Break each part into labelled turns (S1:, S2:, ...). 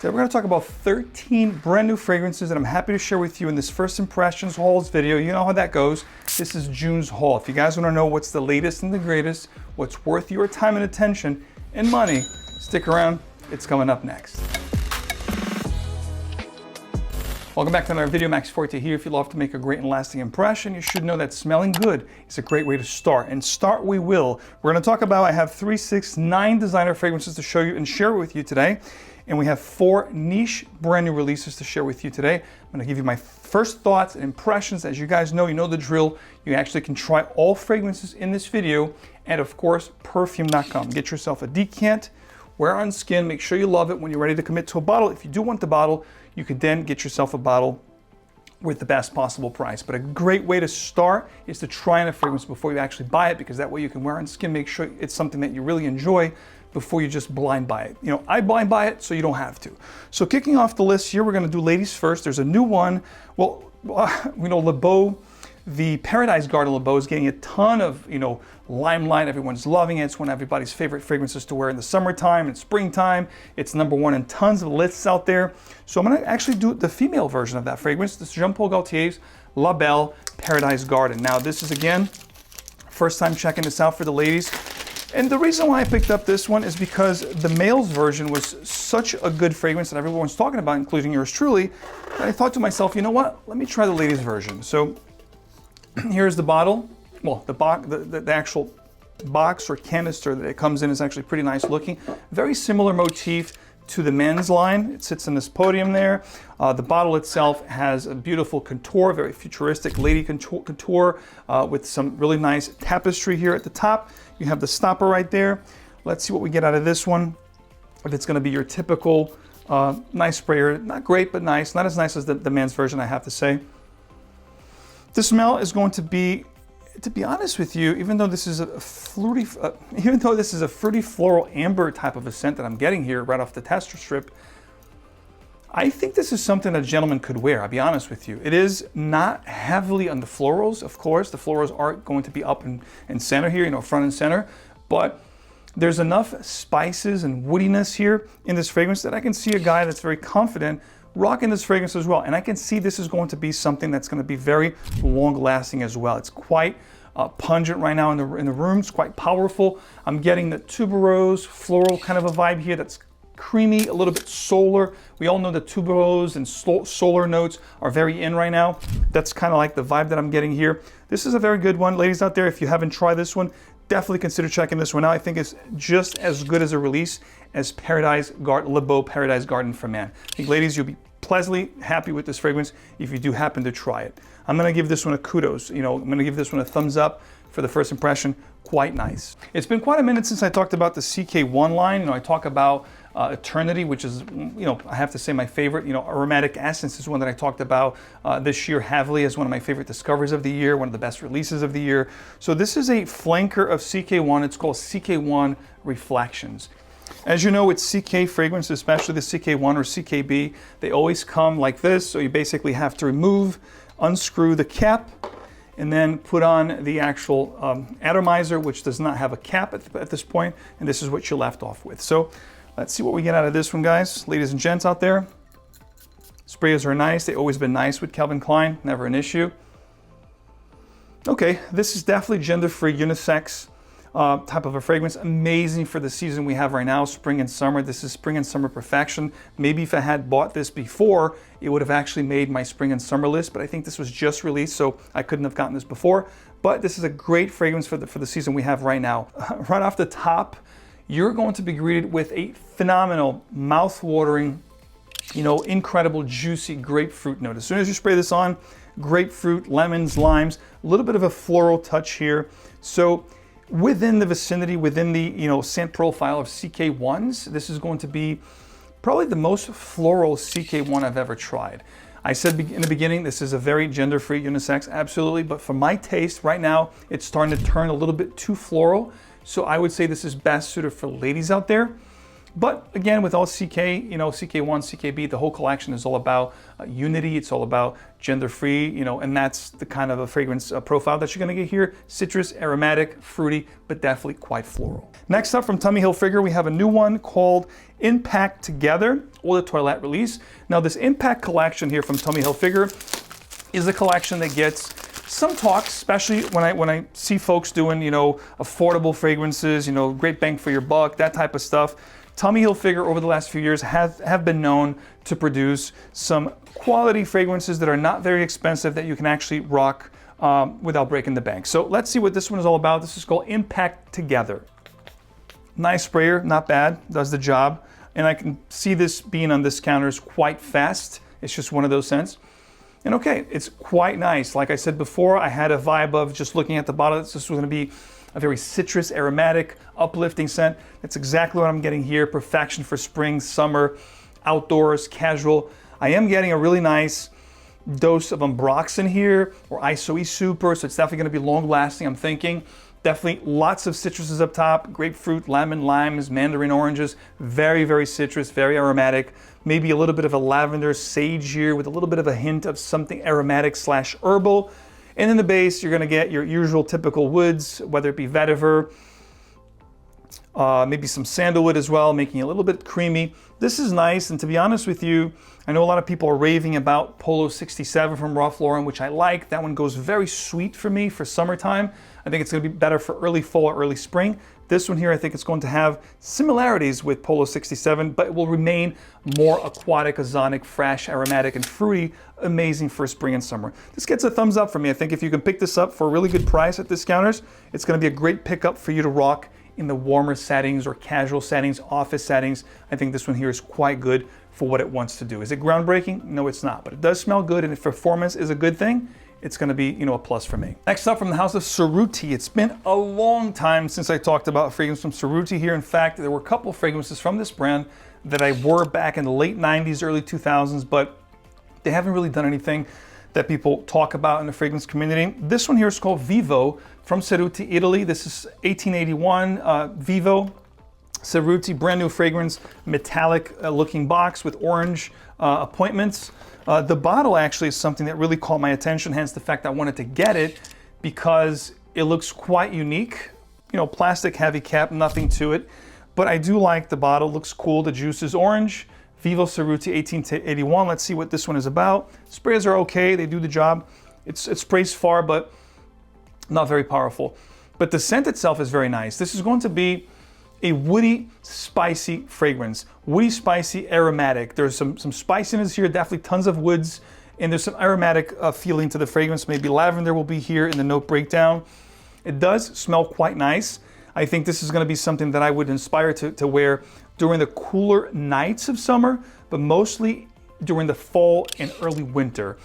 S1: Today we're going to talk about 13 brand new fragrances that I'm happy to share with you in this first impressions hauls video. You know how that goes. This is June's haul. If you guys want to know what's the latest and the greatest, what's worth your time and attention and money, stick around. It's coming up next. Welcome back to another video. 𝗥𝗿𝗄𝗏 here. If you love to make a great and lasting impression, you should know that smelling good is a great way to start. And start we will. We're going to talk about, I have 3, 6, 9 designer fragrances to show you and share with you today. And we have 4 niche brand new releases to share with you today. I'm going to give you my first thoughts and impressions. As you guys know, you know the drill. You actually can try all fragrances in this video at, of course, perfume.com. Get yourself a decant, wear on skin, make sure you love it when you're ready to commit to a bottle. If you do want the bottle, you could then get yourself a bottle with the best possible price. But a great way to start is to try on a fragrance before you actually buy it, because that way you can wear on skin, make sure it's something that you really enjoy before you just blind buy it. You know, I blind buy it, so you don't have to. So kicking off the list here, we're gonna do ladies first. There's a new one. Well, we know 𝗲𝗏𝗏𝗏, the Paradise Garden 𝗲𝗏𝗏 is getting a ton of, limelight. Everyone's loving it. It's one of everybody's favorite fragrances to wear in the summertime and springtime. It's #1 in tons of lists out there. So I'm gonna actually do the female version of that fragrance. This is Jean-Paul Gaultier's La Belle Paradise Garden. Now this is, again, first time checking this out for the ladies. And the reason why I picked up this one is because the male's version was such a good fragrance that everyone's talking about, including yours truly, that I thought to myself, you know what, let me try the ladies' version. So here's the bottle. Well, the actual box or canister that it comes in is actually pretty nice looking. Very similar motif to the men's line. It sits on this podium there. The bottle itself has a beautiful contour, very futuristic lady contour with some really nice tapestry here at the top. You have the stopper right there. Let's see what we get out of this one. If it's gonna be your typical nice sprayer, not great, but nice. Not as nice as the men's version, I have to say. The smell is going to be honest with you, even though this is a fruity floral amber type of a scent that I'm getting here right off the tester strip, I think this is something a gentleman could wear. I'll be honest with you. It is not heavily on the florals, of course. The florals aren't going to be up and center here, front and center, but there's enough spices and woodiness here in this fragrance that I can see a guy that's very confident rocking this fragrance as well. And I can see this is going to be something that's going to be very long lasting as well. It's quite pungent right now in the room. It's quite powerful. I'm getting the tuberose floral kind of a vibe here that's creamy, a little bit solar. We all know that tuberose and solar notes are very in right now. That's kind of like the vibe that I'm getting here. This is a very good one. Ladies out there, if you haven't tried this one, definitely consider checking this one out. I think it's just as good as a release as 𝗏𝗏𝗏𝗏 Paradise Garden for Man. I think, ladies, you'll be pleasantly happy with this fragrance if you do happen to try it. I'm gonna give this one a kudos. I'm gonna give this one a thumbs up for the first impression. Quite nice. It's been quite a minute since I talked about the CK1 line. I talk about Eternity, which is, I have to say my favorite. Aromatic Essence is one that I talked about this year heavily as one of my favorite discoveries of the year, one of the best releases of the year. So this is a flanker of CK1. It's called CK1 Reflections. As you know, with CK fragrances, especially the CK1 or CKB, they always come like this. So you basically have to unscrew the cap, and then put on the actual atomizer, which does not have a cap at this point, and this is what you're left off with. So let's see what we get out of this one, guys. Ladies and gents out there, sprayers are nice. They've always been nice with Calvin Klein, never an issue. Okay, this is definitely gender-free, unisex type of a fragrance. Amazing for the season we have right now, spring and summer. This is spring and summer perfection. Maybe if I had bought this before, it would have actually made my spring and summer list, but I think this was just released, so I couldn't have gotten this before. But this is a great fragrance for the season we have right now. Right off the top, you're going to be greeted with a phenomenal, mouth-watering, incredible, juicy grapefruit note. As soon as you spray this on, grapefruit, lemons, limes, a little bit of a floral touch here. So within the vicinity, within the scent profile of CK1s, this is going to be probably the most floral CK1 I've ever tried. I said in the beginning, this is a very gender-free, unisex, absolutely, but for my taste right now, it's starting to turn a little bit too floral. So I would say this is best suited for ladies out there.
S2: But again, with all CK, you know, CK1, CKB, the whole collection is all about unity. It's all about gender-free, you know, and that's the kind of a fragrance profile that you're gonna get here. Citrus, aromatic, fruity, but definitely quite floral. Next up from Tommy Hilfiger, we have a new one called Impact Together Eau de Toilette release. Now this Impact collection here from Tommy Hilfiger is a collection that gets some talk, especially when I see folks doing, you know, affordable fragrances, you know, great bang for your buck, that type of stuff. Tommy Hilfiger over the last few years have been known to produce some quality fragrances that are not very expensive that you can actually rock without breaking the bank. So let's see what this one is all about. This is called Impact Together. Nice sprayer, not bad, does the job. And I can see this being on this counters quite fast. It's just one of those scents. And okay, it's quite nice. Like I said before, I had a vibe of just looking at the bottle. This was gonna be a very citrus, aromatic, uplifting scent. That's exactly what I'm getting here. Perfection for spring, summer, outdoors, casual. I am getting a really nice dose of Ambroxan here, or ISOE Super, so it's definitely gonna be long lasting, I'm thinking. Definitely lots of citruses up top, grapefruit, lemon, limes, mandarin oranges, very, very citrus, very aromatic. Maybe a little bit of a lavender sage here with a little bit of a hint of something aromatic / herbal. And in the base, you're gonna get your usual typical woods, whether it be vetiver, maybe some sandalwood as well, making it a little bit creamy. This is nice, and to be honest with you, I know a lot of people are raving about Polo 67 from Ralph Lauren, which I like. That one goes very sweet for me for summertime. I think it's gonna be better for early fall or early spring. This one here, I think it's going to have similarities with Polo 67, but it will remain more aquatic, ozonic, fresh, aromatic, and fruity, amazing for spring and summer. This gets a thumbs up for me. I think if you can pick this up for a really good price at discounters, it's gonna be a great pickup for you to rock in the warmer settings or casual settings, office settings. I think this one here is quite good for what it wants to do. Is it groundbreaking? No, it's not, but it does smell good, and if performance is a good thing, it's gonna be, you know, a plus for me. Next up from the house of Cerruti. It's been a long time since I talked about a fragrance from Cerruti here. In fact, there were a couple of fragrances from this brand that I wore back in the late 90s, early 2000s, but they haven't really done anything that people talk about in the fragrance community. This one here is called VIVO from Cerruti, Italy. This is 1881 VIVO Cerruti, brand new fragrance, metallic looking box with orange appointments. The bottle actually is something that really caught my attention, hence the fact I wanted to get it because it looks quite unique. You know, plastic heavy cap, nothing to it. But I do like the bottle, looks cool. The juice is orange. VIVO Cerruti 1881. Let's see what this one is about. Sprays are okay, they do the job. It sprays far, but not very powerful. But the scent itself is very nice. This is going to be a woody, spicy fragrance. Woody, spicy, aromatic. There's some spiciness here, definitely tons of woods, and there's some aromatic feeling to the fragrance. Maybe lavender will be here in the note breakdown. It does smell quite nice. I think this is gonna be something that I would inspire to wear during the cooler nights of summer, but mostly during the fall and early winter.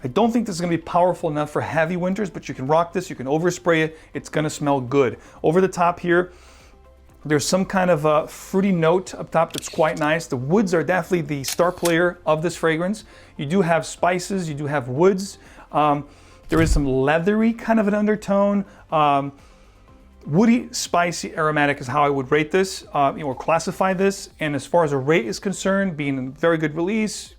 S2: I don't think this is gonna be powerful enough for heavy winters, but you can rock this, you can overspray it, it's gonna smell good. Over the top here, there's some kind of a fruity note up top that's quite nice. The woods are definitely the star player of this fragrance. You do have spices, you do have woods. There is some leathery kind of an undertone. Woody, spicy, aromatic is how I would rate this or classify this. And as far as a rate is concerned, being a very good release,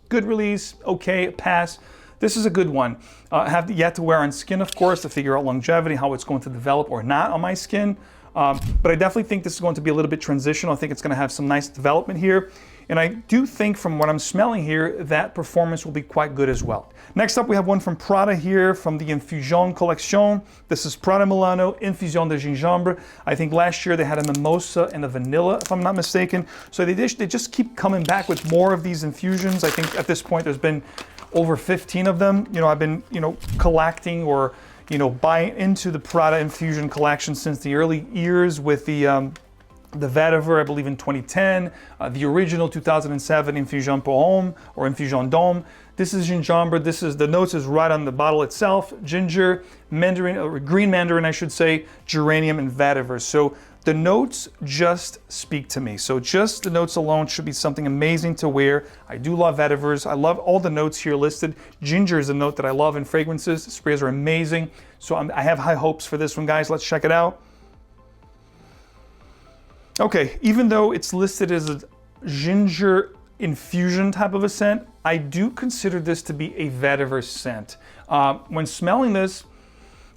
S2: okay, pass. This is a good one. I have yet to wear on skin, of course, to figure out longevity, how it's going to develop or not on my skin. But I definitely think this is going to be a little bit transitional. I think it's going to have some nice development here. And I do think from what I'm smelling here, that performance will be quite good as well. Next up, we have one from Prada here from the Infusion collection. This is Prada Milano Infusion de Gingembre. I think last year they had a mimosa and a vanilla, if I'm not mistaken. So they just keep coming back with more of these infusions. I think at this point there's been over 15 of them. You know, I've been, collecting or, buying into the Prada Infusion collection since the early years with the vetiver, I believe in 2010, the original 2007 Infusion pour Homme or Infusion d'Homme. This is gingembre. The notes is right on the bottle itself. Ginger, mandarin, or green mandarin, I should say, geranium, and vetiver. So the notes just speak to me. So just the notes alone should be something amazing to wear. I do love vetivers. I love all the notes here listed. Ginger is a note that I love in fragrances. The sprays are amazing. So I have high hopes for this one, guys. Let's check it out. Okay, even though it's listed as
S1: ginger infusion type of a scent, I do consider this to be a vetiver scent. When smelling this,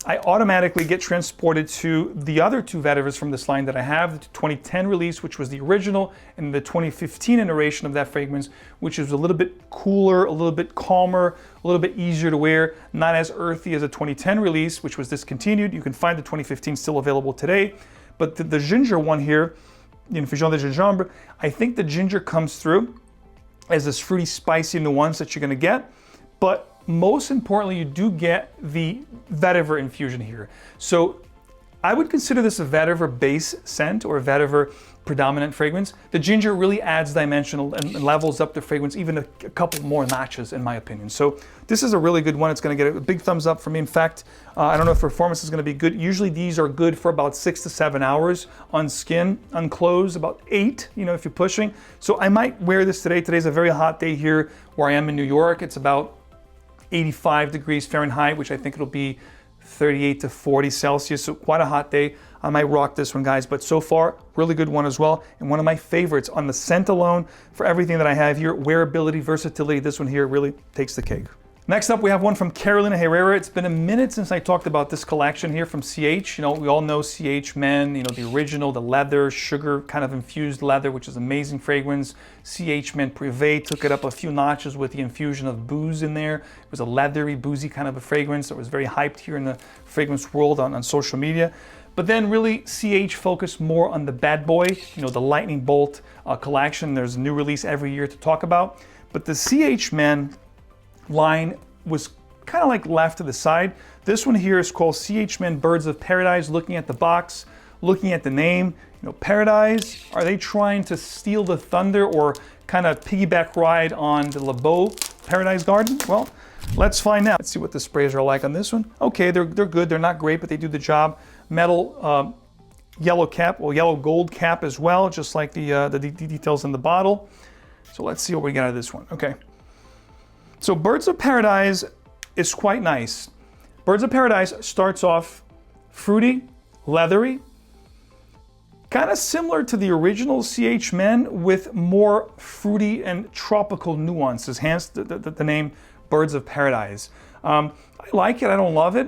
S1: I automatically get transported to the other two vetivers from this line that I have, the 2010 release, which was the original, and the 2015 iteration of that fragrance, which is a little bit cooler, a little bit calmer, a little bit easier to wear, not as earthy as the 2010 release, which was discontinued. You can find the 2015 still available today. But the ginger one here, Infusion de Gingembre, I think the ginger comes through as this fruity, spicy nuance that you're gonna get. But most importantly, you do get the vetiver infusion here. So I would consider this a vetiver base scent or a vetiver predominant fragrance. The ginger really adds dimensional and levels up the fragrance even a couple more notches in my opinion. So this is a really good one. It's gonna get a big thumbs up from me. In fact, I don't know if performance is gonna be good. Usually these are good for about 6 to 7 hours on skin, on clothes, about 8, you know, if you're pushing. So I might wear this today. Today's a very hot day here where I am in New York. It's about 85 degrees Fahrenheit, which I think it'll be 38 to 40 Celsius, so quite a hot day. I might rock this one, guys, but so far, really good one as well, and one of my favorites on the scent alone for everything that I have here, wearability, versatility, this one here really takes the cake. Next up, we have one from Carolina Herrera. It's been a minute since I talked about this collection here from CH. You know, we all know CH Men, you know, the original, the leather, sugar kind of infused leather, which is amazing fragrance. CH Men Privé took it up a few notches with the infusion of booze in there. It was a leathery, boozy kind of a fragrance that was very hyped here in the fragrance world on social media. But then really CH focused more on the bad boy, you know, the Lightning Bolt collection. There's a new release every year to talk about. But the CH Men line was kind of like left to the side. This one here is called CH Men Birds of Paradise. Looking at the box, looking at the name, you know, Paradise, are they trying to steal the thunder or kind of piggyback ride on the 𝗏𝗏 Paradise Garden? Well, let's find out. Let's see what the sprays are like on this one. Okay, they're good. They're not great, but they do the job. Metal yellow cap, well, yellow gold cap as well, just like the details in the bottle. So let's see what we got out of this one. Okay. So Birds of Paradise is quite nice. Birds of Paradise starts off fruity, leathery, kind of similar to the original CH Men with more fruity and tropical nuances, hence the name Birds of Paradise. I like it, I don't love it.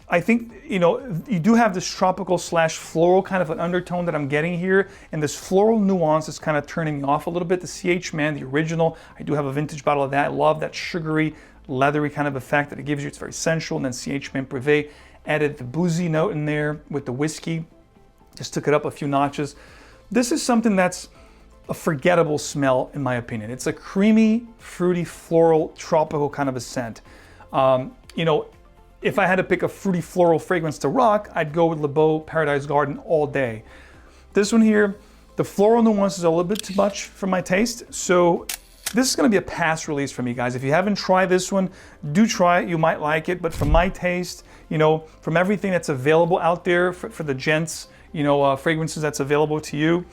S1: I think, you know, you do have this tropical slash floral kind of an undertone that I'm getting here, and this floral nuance is kind of turning me off a little bit. The CH Man, the original, I do have a vintage bottle of that. I love that sugary, leathery kind of effect that it gives you. It's very sensual. And then CH Man Privé added the boozy note in there with the whiskey. Just took it up a few notches. This is something that's a forgettable smell, in my opinion. It's a creamy, fruity, floral, tropical kind of a scent. You know, if I had to pick a fruity floral fragrance to rock, I'd go with 𝗏𝗏 Paradise Garden all day. This one here, the floral nuance is a little bit too much for my taste, so this is gonna be a pass release for me, guys. If you haven't tried this one, do try it, you might like it, but for my taste, you know, from everything that's available out there for the gents, you know, fragrances that's available to you,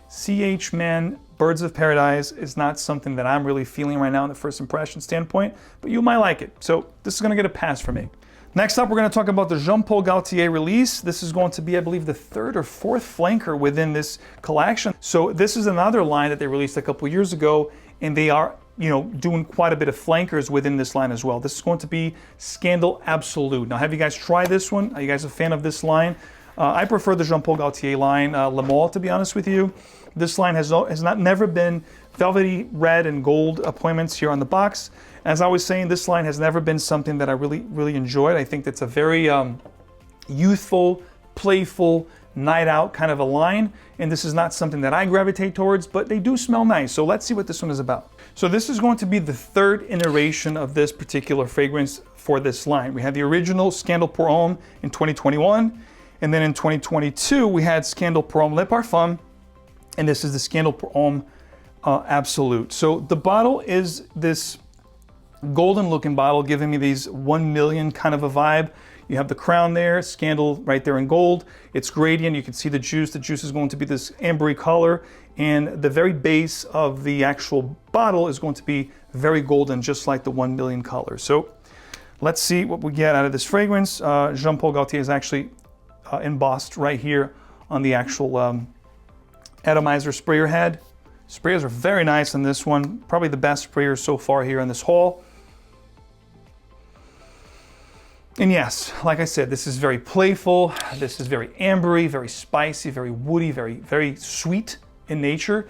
S1: CH Men Birds of Paradise is not something that I'm really feeling right now in the first impression standpoint, but you might like it. So this is gonna get a pass for me. Next up, we're going to talk about the Jean Paul Gaultier release. This is going to be, I believe, the 3rd or 4th flanker within this collection. So this is another line that they released a couple years ago, and they are, you know, doing quite a bit of flankers within this line as well. This is going to be Scandal Absolute. Now, have you guys tried this one? Are you guys a fan of this line? I prefer the Jean Paul Gaultier line, Le Male, to be honest with you. This line has never been velvety red and gold appointments here on the box. As I was saying, this line has never been something that I really enjoyed. I think that's a very youthful, playful, night out kind of a line. And this is not something that I gravitate towards, but they do smell nice. So let's see what this one is about. So this is going to be the 3rd iteration of this particular fragrance for this line. We had the original Scandal Pour Homme in 2021. And then in 2022, we had Scandal Pour Homme Le Parfum. And this is the Scandal Pour Homme Absolute. So the bottle is this golden looking bottle, giving me these 1 million kind of a vibe. You have the crown there, Scandal right there in gold. It's gradient, you can see the juice. The juice is going to be this ambery color, and the very base of the actual bottle is going to be very golden, just like the 1 million color. So let's see what we get out of this fragrance. Jean Paul Gaultier is actually embossed right here on the actual atomizer sprayer head.
S2: Sprayers are very nice on this one. Probably the best sprayers so far here in this haul. And yes, like I said, this is very playful. This is very ambery, very spicy, very woody, very sweet in nature.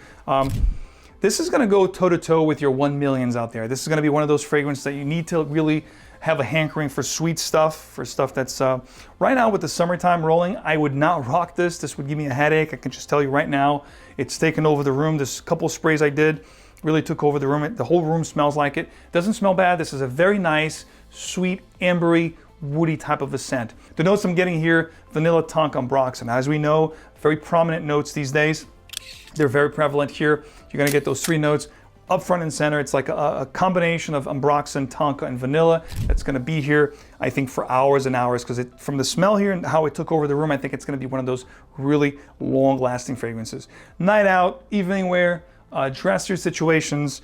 S2: This is gonna go toe to toe with your 1 millions out there. This is gonna be one of those fragrances that you need to really have a hankering for sweet stuff, for stuff that's, right now with the summertime rolling, I would not rock this. This would give me a headache. I can just tell you right now, it's taken over the room. This couple sprays I did really took over the room. The whole room smells like it. Doesn't smell bad. This is a very nice, sweet, ambery, woody type of a scent. The notes I'm getting here, vanilla, tonka, ambroxan. As we know, very prominent notes these days. They're very prevalent here. You're gonna get those 3 notes up front and center. It's like a combination of ambroxan, tonka, and vanilla that's gonna be here, I think, for hours and hours, because from the smell here and how it took over the room, I think it's gonna be one of those really long-lasting fragrances. Night out, evening wear, dresser situations,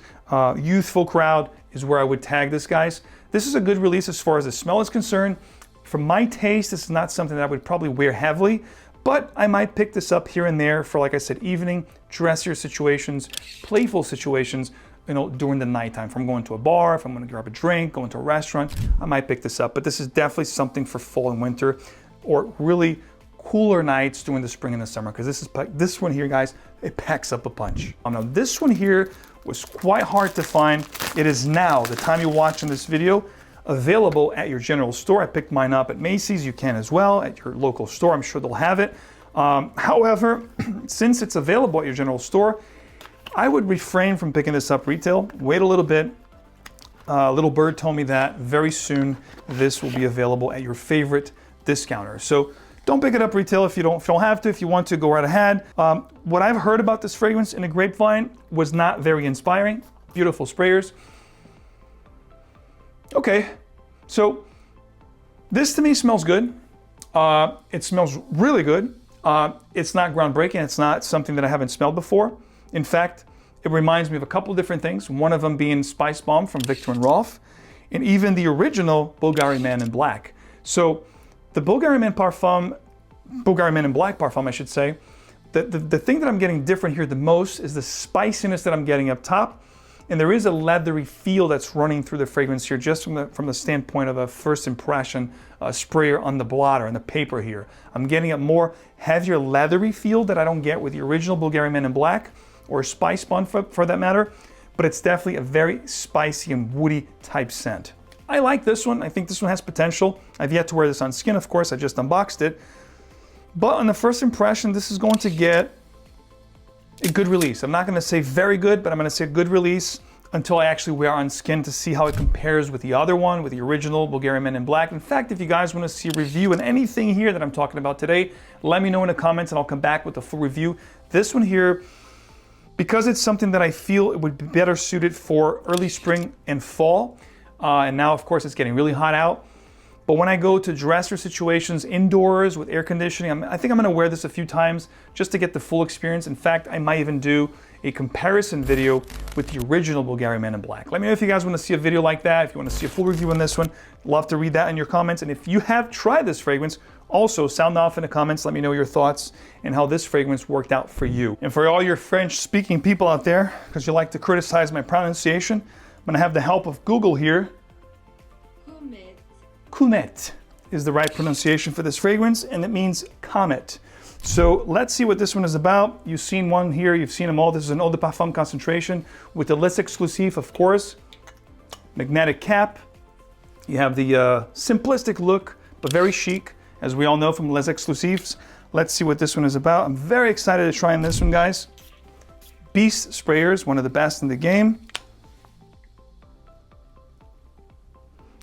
S2: youthful crowd is where I would tag this, guys. This is a good release as far as the smell is concerned. For my taste, this is not something that I would probably wear heavily, but I might pick this up here and there for, like I said, evening, dressier situations, playful situations, you know, during the nighttime. If I'm going to a bar, if I'm gonna grab a drink, going to a restaurant, I might pick this up. But this is definitely something for fall and winter, or really cooler nights during the spring and the summer, because this one here, guys, it packs up a punch. Now this one here was quite hard to find. It is now, the time you're watching this video, available at your general store. I picked mine up at Macy's. You can as well at your local store. I'm sure they'll have it. However, since it's available at your general store, I would refrain from picking this up retail. Wait a little bit. Little Bird told me that very soon this will be available at your favorite discounter. So don't pick it up retail if you don't have to. If you want to, go right ahead. What I've heard about this fragrance in the grapevine was not very inspiring. Beautiful sprayers. Okay, so this to me smells good. It smells really good. It's not groundbreaking. It's not something that I haven't smelled before. In fact, it reminds me of a couple different things. One of them being Spice Bomb from Viktor and Rolf, and even the original Bulgari Man in Black. So the Bulgari Man in Black Parfum, I should say, the thing that I'm getting different here the most is the spiciness that I'm getting up top. And there is a leathery feel that's running through the fragrance here, just from the standpoint of a first impression sprayer on the blotter and the paper here. I'm getting a more heavier leathery feel that I don't get with the original Bulgari Man in Black, or Spice Bomb for that matter, but it's definitely a very spicy and woody type scent. I like this one. I think this one has potential. I've yet to wear this on skin, of course. I just unboxed it. But on the first impression, this is going to get a good release. I'm not going to say very good, but I'm going to say good release until I actually wear on skin to see how it compares with the other one, with the original Bulgari Man in Black. In fact, if you guys want to see a review and anything here that I'm talking about today, let me know in the comments and I'll come back with a full review. This one here, because it's something that I feel it would be better suited for early spring and fall, and now of course it's getting really hot out. But when I go to dresser situations indoors with air conditioning, I think I'm gonna wear this a few times just to get the full experience. In fact, I might even do a comparison video with the original Bulgari Man in Black. Let me know if you guys wanna see a video like that, if you wanna see a full review on this one. Love to read that in your comments. And if you have tried this fragrance, also sound off in the comments. Let me know your thoughts and how this fragrance worked out for you. And for all your French-speaking people out there, because you like to criticize my pronunciation, I'm gonna have the help of Google here. COMÈTE is the right pronunciation for this fragrance, and it means comet. So let's see what this one is about. You've seen one here, you've seen them all. This is an Eau de Parfum concentration with the Les Exclusifs, of course. Magnetic cap. You have the simplistic look, but very chic, as we all know from Les Exclusifs. Let's see what this one is about. I'm very excited to try on this one, guys. Beast sprayers, one of the best in the game.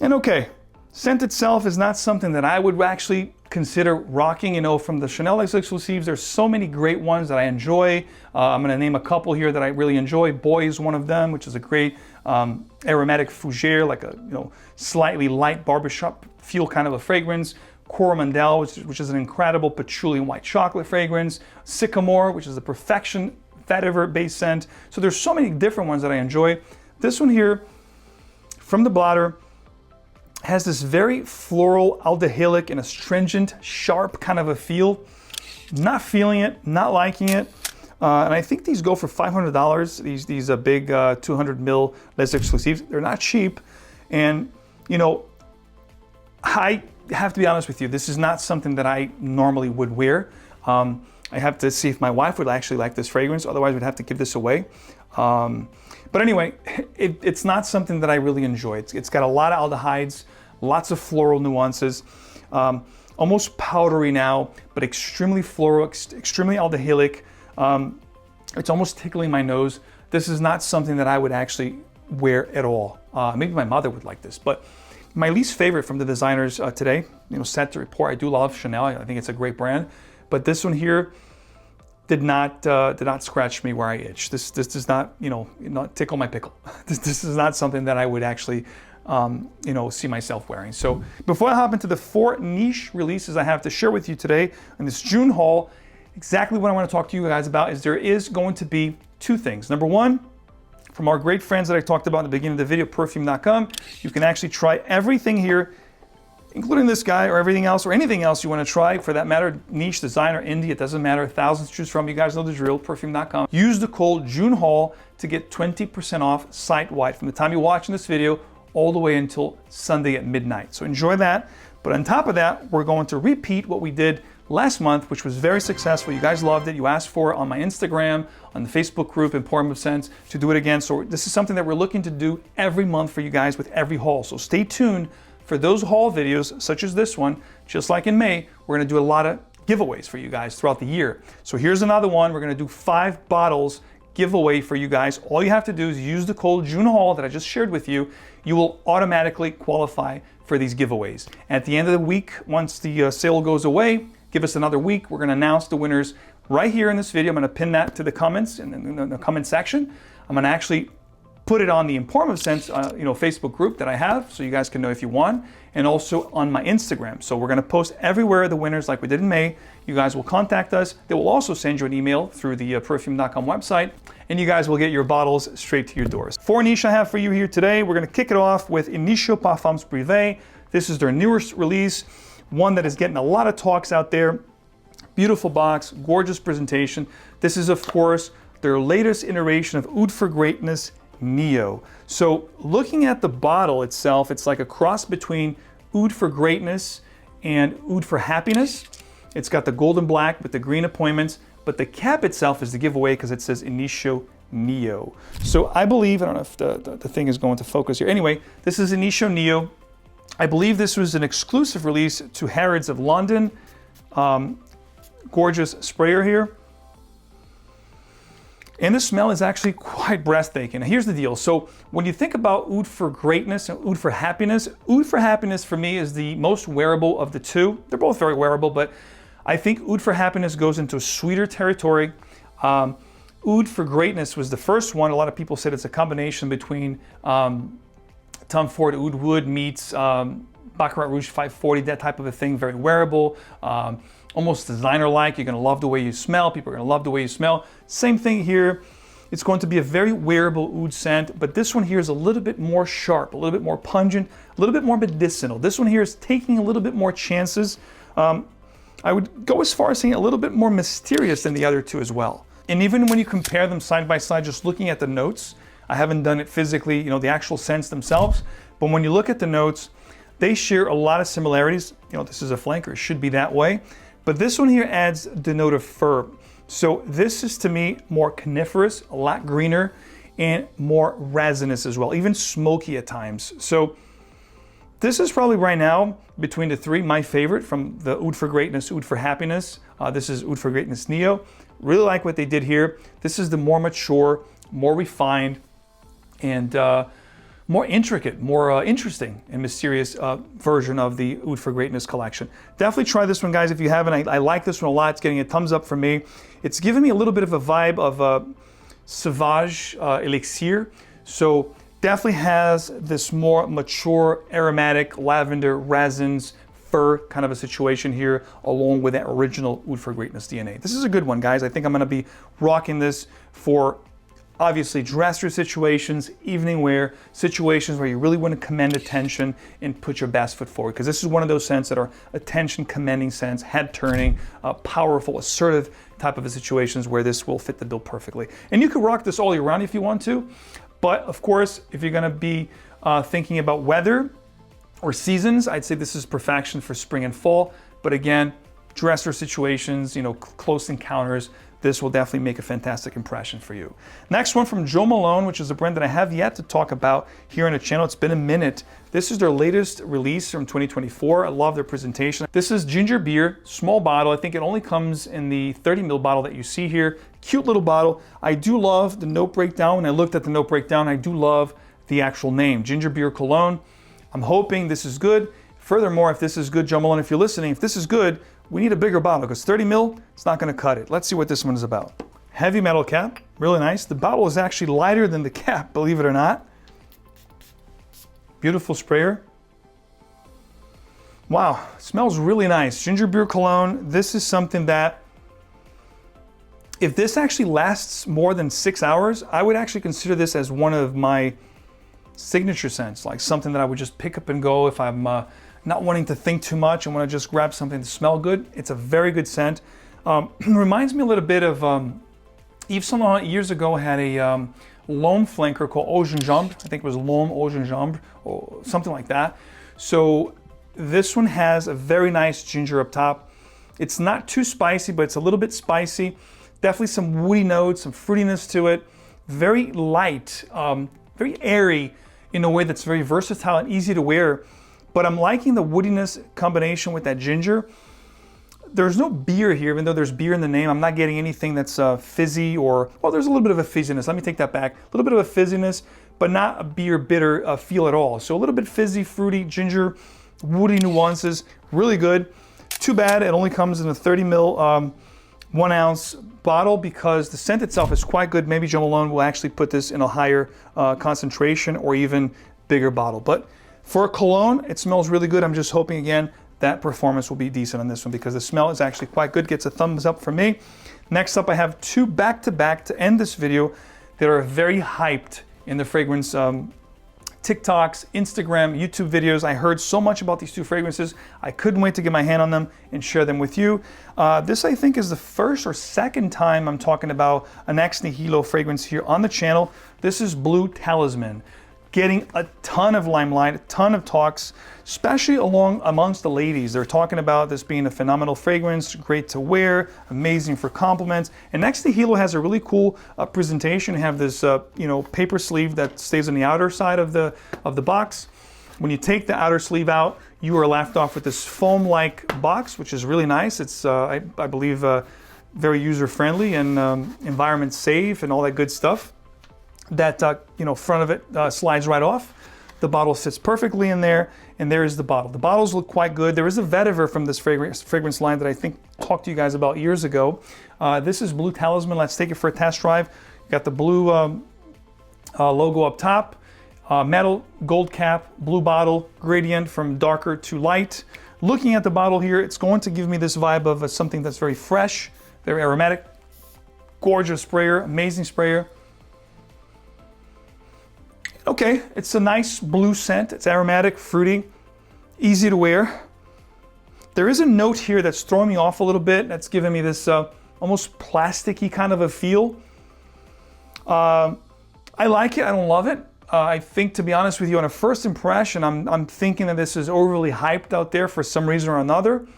S2: And okay, scent itself is not something that I would actually consider rocking. You know, from the Chanel Les Exclusifs, there's so many great ones that I enjoy. I'm gonna name a couple here that I really enjoy. Boy is one of them, which is a great aromatic fougere, like a slightly light barbershop feel kind of a fragrance. Coromandel, which is an incredible patchouli and white chocolate fragrance. Sycamore, which is a perfection vetiver based scent. So there's so many different ones that I enjoy. This one here, from the blotter, has this very floral, aldehydic, and astringent, sharp kind of a feel. Not feeling it, not liking it. And I think these go for $500. These big 200 ml Les Exclusifs. They're not cheap. And, you know, I have to be honest with you, this is not something that I normally would wear. I have to see if my wife would actually like this fragrance, otherwise we'd have to give this away. But anyway, it's not something that I really enjoy. It's got a lot of aldehydes, lots of floral nuances, almost powdery now, but extremely floral, extremely aldehydic. It's almost tickling my nose. This is not something that I would actually wear at all. Maybe my mother would like this, but my least favorite from the designers today, you know, sad to report, I do love Chanel. I think it's a great brand, but this one here did not scratch me where I itch. This does not, you know, not tickle my pickle. This is not something that I would actually, you know, see myself wearing. So before I hop into the 4 niche releases I have to share with you today in this June haul, exactly what I want to talk to you guys about is there is going to be 2 things. Number 1, from our great friends that I talked about in the beginning of the video, perfume.com, you can actually try everything here, including this guy or everything else or anything else you want to try for that matter, niche, designer, indie, it doesn't matter, thousands to choose from. You guys know the drill, perfume.com. Use the code JUNEHAUL to get 20% off site-wide from the time you're watching this video all the way until Sunday at midnight. So enjoy that. But on top of that, we're going to repeat what we did last month, which was very successful. You guys loved it. You asked for it on my Instagram, on the Facebook group, Emporium of Scents, to do it again. So this is something that we're looking to do every month for you guys with every haul. So stay tuned for those haul videos, such as this one. Just like in May, we're gonna do a lot of giveaways for you guys throughout the year. So here's another one. We're gonna do 5 bottles giveaway for you guys. All you have to do is use the code JUNEHAUL that I just shared with you. You will automatically qualify for these giveaways. At the end of the week, once the sale goes away, give us another week. We're going to announce the winners right here in this video. I'm going to pin that to the comments in the comment section. I'm going to actually put it on the Emporium of Scents, you know, Facebook group that I have, so you guys can know if you won, and also on my Instagram. So we're going to post everywhere the winners like we did in May. You guys will contact us. They will also send you an email through the perfume.com website, and you guys will get your bottles straight to your doors. 4 niche I have for you here today. We're going to kick it off with Initio Parfums Privés. This is their newest release, one that is getting a lot of talks out there. Beautiful box, gorgeous presentation. This is, of course, their latest iteration of Oud for Greatness Neo. So looking at the bottle itself, it's like a cross between Oud for Greatness and Oud for Happiness. It's got the golden black with the green appointments, but the cap itself is the giveaway because it says Initio Neo. So I believe, I don't know if the thing is going to focus here. Anyway, this is Initio Neo. I believe this was an exclusive release to Harrods of London. Gorgeous sprayer here. And the smell is actually quite breathtaking. Now here's the deal. So when you think about Oud for Greatness and Oud for Happiness for me is the most wearable of the 2. They're both very wearable, but I think Oud for Happiness goes into a sweeter territory. Oud for Greatness was the first one. A lot of people said it's a combination between Tom Ford Oud Wood meets Baccarat Rouge 540, that type of a thing, very wearable, almost designer-like. You're gonna love the way you smell. People are gonna love the way you smell. Same thing here. It's going to be a very wearable oud scent, but this one here is a little bit more sharp, a little bit more pungent, a little bit more medicinal. This one here is taking a little bit more chances. I would go as far as saying a little bit more mysterious than the other 2 as well. And even when you compare them side by side, just looking at the notes, I haven't done it physically, you know, the actual scents themselves, but when you look at the notes, they share a lot of similarities. You know, this is a flanker, it should be that way. But this one here adds the note of fir. So this is to me more coniferous, a lot greener, and more resinous as well, even smoky at times. So this is probably right now, between the 3, my favorite from the Oud for Greatness, Oud for Happiness. This is Oud for Greatness Neo. Really like what they did here. This is the more mature, more refined, and more intricate, more interesting and mysterious version of the Oud for Greatness collection. Definitely try this one, guys, if you haven't. I like this one a lot. It's getting a thumbs up from me. It's giving me a little bit of a vibe of Sauvage Elixir. So definitely has this more mature, aromatic, lavender, resins, fir kind of a situation here, along with that original Oud for Greatness DNA. This is a good one, guys. I think I'm gonna be rocking this for obviously dresser situations, evening wear, situations where you really want to command attention and put your best foot forward. Because this is one of those scents that are attention commanding scents, head turning, powerful, assertive type of situations where this will fit the bill perfectly. And you could rock this all year round if you want to. But of course, if you're going to be thinking about weather or seasons, I'd say this is perfection for spring and fall. But again, dresser situations, you know, close encounters, this will definitely make a fantastic impression for you. Next one from Jo Malone, which is a brand that I have yet to talk about here on the channel. It's been a minute. This is their latest release from 2024. I love their presentation. This is ginger beer, small bottle. I think it only comes in the 30 ml bottle that you see here. Cute little bottle. I do love the note breakdown. When I looked at the note breakdown, I do love the actual name, Ginger Beer Cologne. I'm hoping this is good. Furthermore, if this is good, Jo Malone, if you're listening, if this is good, we need a bigger bottle because 30 ml, it's not gonna cut it. Let's see what this one is about. Heavy metal cap, really nice. The bottle is actually lighter than the cap, believe it or not. Beautiful sprayer. Wow, smells really nice. Ginger beer cologne. This is something that, if this actually lasts more than 6 hours, I would actually consider this as one of my signature scents, like something that I would just pick up and go if I'm not wanting to think too much and want to just grab something to smell good. It's a very good scent. Reminds me a little bit of Yves Saint Laurent years ago had a L'Homme flanker called Eau de Gingembre. I think it was L'Homme Eau de Gingembre or something like that. So this one has a very nice ginger up top. It's not too spicy, but it's a little bit spicy. Definitely some woody notes, some fruitiness to it. Very light, very airy in a way that's very versatile and easy to wear. But I'm liking the woodiness combination with that ginger. There's no beer here, even though there's beer in the name. I'm not getting anything that's fizzy or, well, there's a little bit of a fizziness. Let me take that back. A little bit of a fizziness, but not a beer bitter feel at all. So a little bit fizzy, fruity, ginger, woody nuances, really good. Too bad it only comes in a 30 ml, 1 ounce bottle because the scent itself is quite good. Maybe Jo Malone will actually put this in a higher concentration or even bigger bottle. But for a cologne, it smells really good. I'm just hoping, again, that performance will be decent on this one because the smell is actually quite good. Gets a thumbs up from me. Next up, I have two back-to-back to end this video that are very hyped in the fragrance TikToks, Instagram, YouTube videos. I heard so much about these two fragrances. I couldn't wait to get my hand on them and share them with you. This, I think, is the first or second time I'm talking about an ex Nihilo fragrance here on the channel. This is Blue Talisman. Getting a ton of limelight, a ton of talks, especially amongst the ladies. They're talking about this being a phenomenal fragrance, great to wear, amazing for compliments. And next to Nihilo has a really cool presentation. You have this paper sleeve that stays on the outer side of the box. When you take the outer sleeve out, you are left off with this foam-like box, which is really nice. It's, I believe, very user-friendly and environment safe and all that good stuff. That front of it slides right off. The bottle fits perfectly in there, and there is the bottle. The bottles look quite good. There is a vetiver from this fragrance line that I think talked to you guys about years ago. This is Blue Talisman. Let's take it for a test drive. You got the blue logo up top, metal, gold cap, blue bottle, gradient from darker to light. Looking at the bottle here, it's going to give me this vibe of something that's very fresh, very aromatic, gorgeous sprayer, amazing sprayer. Okay, it's a nice blue scent. It's aromatic, fruity, easy to wear. There is a note here that's throwing me off a little bit. That's giving me this almost plasticky kind of a feel. I like it. I don't love it. I think, to be honest with you, on a first impression, I'm thinking that this is overly hyped out there for some reason or another.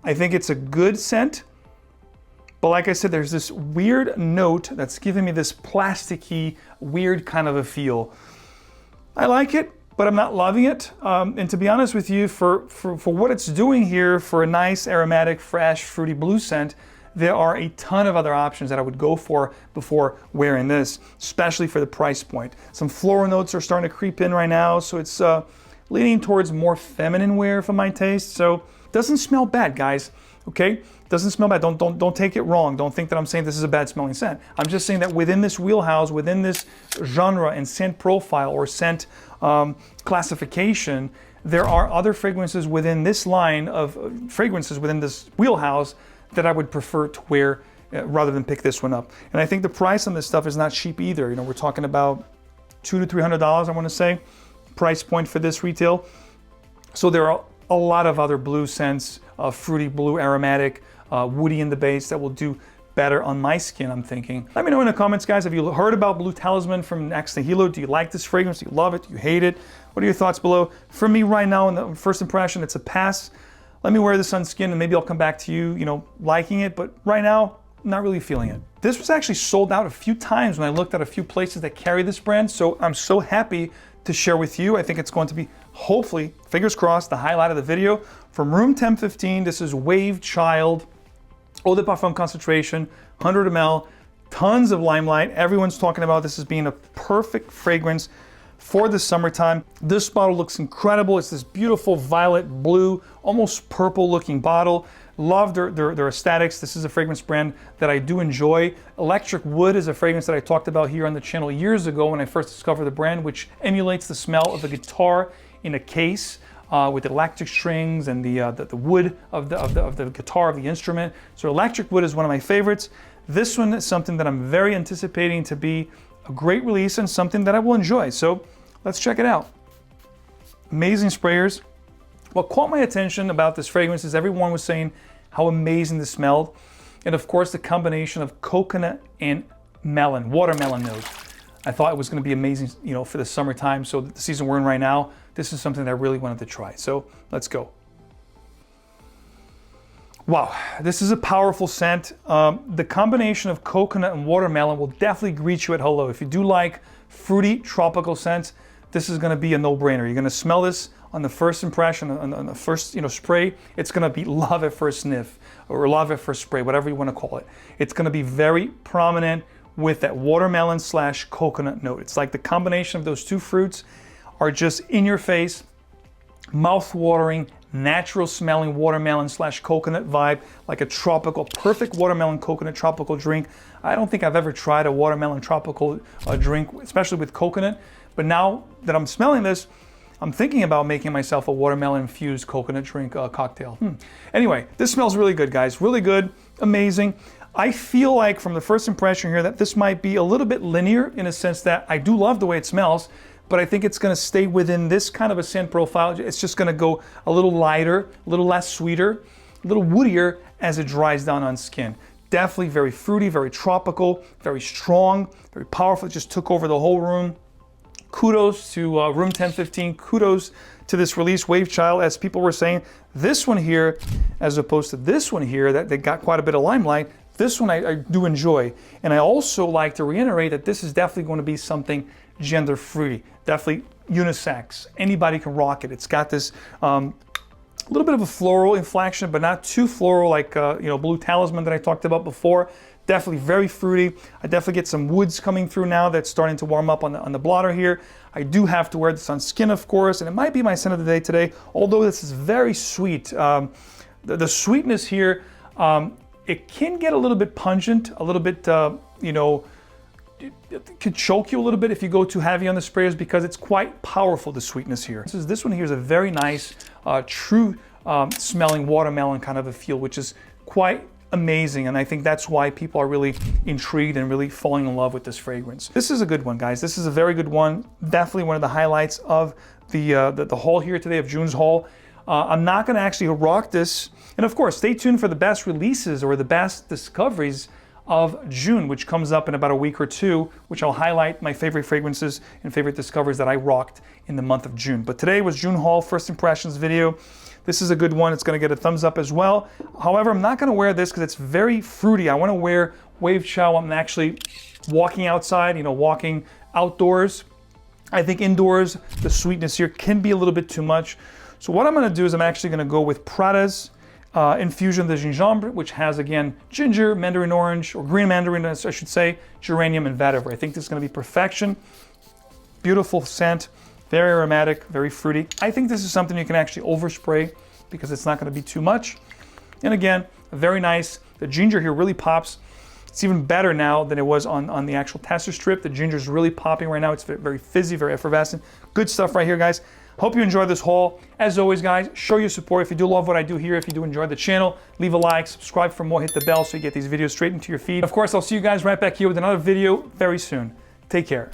S2: I think it's a good scent. But like I said, there's this weird note that's giving me this plasticky, weird kind of a feel. I like it, but I'm not loving it. And to be honest with you, for what it's doing here, for a nice, aromatic, fresh, fruity blue scent, there are a ton of other options that I would go for before wearing this, especially for the price point. Some floral notes are starting to creep in right now, so it's leaning towards more feminine wear for my taste. So it doesn't smell bad, guys, okay? Doesn't smell bad. Don't take it wrong. Don't think that I'm saying this is a bad smelling scent. I'm just saying that within this wheelhouse, within this genre and scent profile or scent classification, there are other fragrances within this line of fragrances within this wheelhouse that I would prefer to wear
S1: rather than pick this one up. And I think the price on this stuff is not cheap either. You know, we're talking about $200 to $300, I want to say, price point for this retail. So there are a lot of other blue scents, fruity blue, aromatic, woody in the base that will do better on my skin, I'm thinking. Let me know in the comments, guys, have you heard about Blue Talisman from 𝗥 Do you like this fragrance? Do you love it? Do you hate it? What are your thoughts below? For me right now, in the first impression, it's a pass. Let me wear this on skin and maybe I'll come back to you, you know, liking it, but right now, I'm not really feeling it. This was actually sold out a few times when I looked at a few places that carry this brand, so I'm so happy to share with you. I think it's going to be, hopefully, fingers crossed, the highlight of the video. From room 1015, this is Wavechild Eau de Parfum concentration, 100 ml, tons of limelight. Everyone's talking about this as being a perfect fragrance for the summertime. This bottle looks incredible. It's this beautiful violet blue, almost purple looking bottle. Love their aesthetics. This is a fragrance brand that I do enjoy. Electric Wood is a fragrance that I talked about here on the channel years ago when I first discovered the brand, which emulates the smell of the guitar in a case. With electric strings and the wood of the guitar, of the instrument. So Electric Wood is one of my favorites. This one is something that I'm very anticipating to be a great release and something that I will enjoy. So let's check it out. Amazing sprayers. What caught my attention about this fragrance is everyone was saying how amazing this smelled. And of course, the combination of coconut and melon, watermelon nose. I thought it was going to be amazing, you know, for the summertime. So the season we're in right now, this is something that I really wanted to try. So let's go. Wow, this is a powerful scent. The combination of coconut and watermelon will definitely greet you at hello. If you do like fruity tropical scents, this is going to be a no-brainer. You're going to smell this on the first impression, on the first spray. It's going to be love at first sniff or love at first spray, whatever you want to call it. It's going to be very prominent with that watermelon / coconut note. It's like the combination of those two fruits are just in your face, mouth-watering, natural smelling watermelon / coconut vibe, like a tropical, perfect watermelon coconut tropical drink. I don't think I've ever tried a watermelon tropical drink, especially with coconut, but now that I'm smelling this, I'm thinking about making myself a watermelon infused coconut drink cocktail. Anyway, this smells really good, guys. Really good, amazing. I feel like from the first impression here that this might be a little bit linear in a sense that I do love the way it smells, but I think it's going to stay within this kind of a scent profile. It's just going to go a little lighter, a little less sweeter, a little woodier as it dries down on skin. Definitely very fruity, very tropical, very strong, very powerful. It just took over the whole room. Kudos to room 1015. Kudos to this release, Wavechild. As people were saying, this one here, as opposed to this one here, that they got quite a bit of limelight, this one I do enjoy. And I also like to reiterate that this is definitely going to be something gender-free, definitely unisex. Anybody can rock it. It's got this little bit of a floral inflection, but not too floral like Blue Talisman that I talked about before. Definitely very fruity. I definitely get some woods coming through now that's starting to warm up on the blotter here. I do have to wear this on skin, of course, and it might be my scent of the day today, although this is very sweet. The sweetness here, it can get a little bit pungent, a little bit, it could choke you a little bit if you go too heavy on the sprayers because it's quite powerful, the sweetness here. This one here is a very nice, true smelling watermelon kind of a feel, which is quite amazing, and I think that's why people are really intrigued and really falling in love with this fragrance. This is a good one, guys. This is a very good one. Definitely one of the highlights of the haul here today, of June's haul. I'm not going to actually rock this, and of course, stay tuned for the best releases or the best discoveries of June, which comes up in about a week or two, which I'll highlight my favorite fragrances and favorite discoveries that I rocked in the month of June. But today was June haul, first impressions video. This is a good one. It's going to get a thumbs up as well. However, I'm not going to wear this because it's very fruity. I want to wear Wavechild when I'm actually walking outside, walking outdoors. I think indoors, the sweetness here can be a little bit too much. So what I'm going to do is I'm actually going to go with Prada's infusion de gingembre, which has, again, ginger, mandarin orange, or green mandarin, I should say, geranium, and vetiver. I think this is going to be perfection. Beautiful scent. Very aromatic, very fruity. I think this is something you can actually overspray because it's not going to be too much. And again, very nice. The ginger here really pops. It's even better now than it was on the actual tester strip. The ginger is really popping right now. It's very fizzy, very effervescent. Good stuff right here, guys. Hope you enjoyed this haul. As always, guys, show your support. If you do love what I do here, if you do enjoy the channel, leave a like, subscribe for more, hit the bell so you get these videos straight into your feed. Of course, I'll see you guys right back here with another video very soon. Take care.